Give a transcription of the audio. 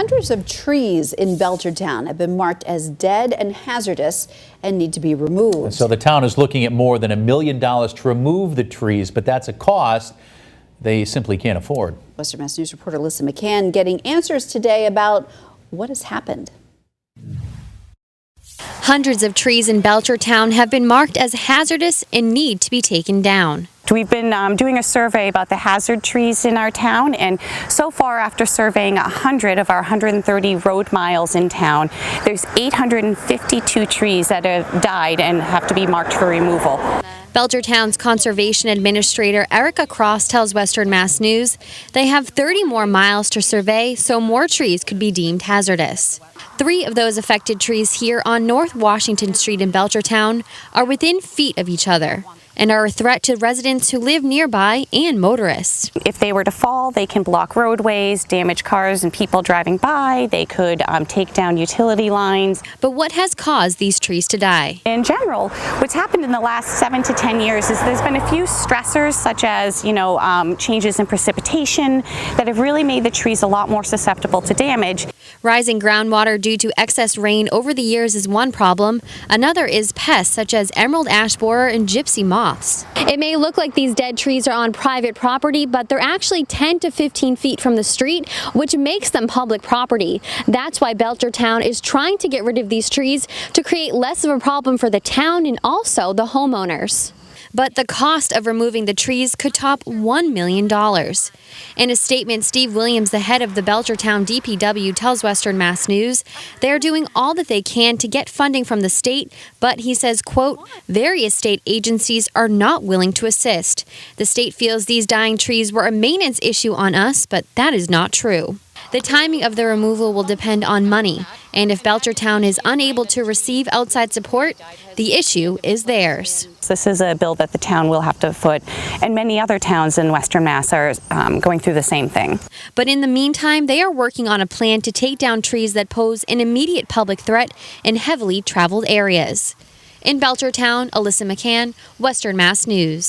Hundreds of trees in Belchertown have been marked as dead and hazardous and need to be removed. And so the town is looking at more than $1 million to remove the trees, but that's a cost they simply can't afford. Western Mass News reporter Alyssa McCann getting answers today about what has happened. Hundreds of trees in Belchertown have been marked as hazardous and need to be taken down. We've been doing a survey about the hazard trees in our town, and so far, after surveying 100 of our 130 road miles in town, there's 852 trees that have died and have to be marked for removal. Belchertown's Conservation Administrator Erica Cross tells Western Mass News they have 30 more miles to survey, so more trees could be deemed hazardous. 3 of those affected trees here on North Washington Street in Belchertown are within feet of each other and are a threat to residents who live nearby and motorists. If they were to fall, they can block roadways, damage cars and people driving by. They could take down utility lines. But what has caused these trees to die? In general, what's happened in the last 7 to 10 years is there's been a few stressors, such as changes in precipitation, that have really made the trees a lot more susceptible to damage. Rising groundwater due to excess rain over the years is one problem. Another is pests such as emerald ash borer and gypsy moths. It may look like these dead trees are on private property, but they're actually 10 to 15 feet from the street, which makes them public property. That's why Belchertown is trying to get rid of these trees to create less of a problem for the town and also the homeowners. But the cost of removing the trees could top $1 million. In a statement, Steve Williams, the head of the Belchertown DPW, tells Western Mass News they are doing all that they can to get funding from the state, but he says, quote, various state agencies are not willing to assist. The state feels these dying trees were a maintenance issue on us, but that is not true. The timing of the removal will depend on money, and if Belchertown is unable to receive outside support, the issue is theirs. This is a bill that the town will have to foot, and many other towns in Western Mass are going through the same thing. But in the meantime, they are working on a plan to take down trees that pose an immediate public threat in heavily traveled areas. In Belchertown, Alyssa McCann, Western Mass News.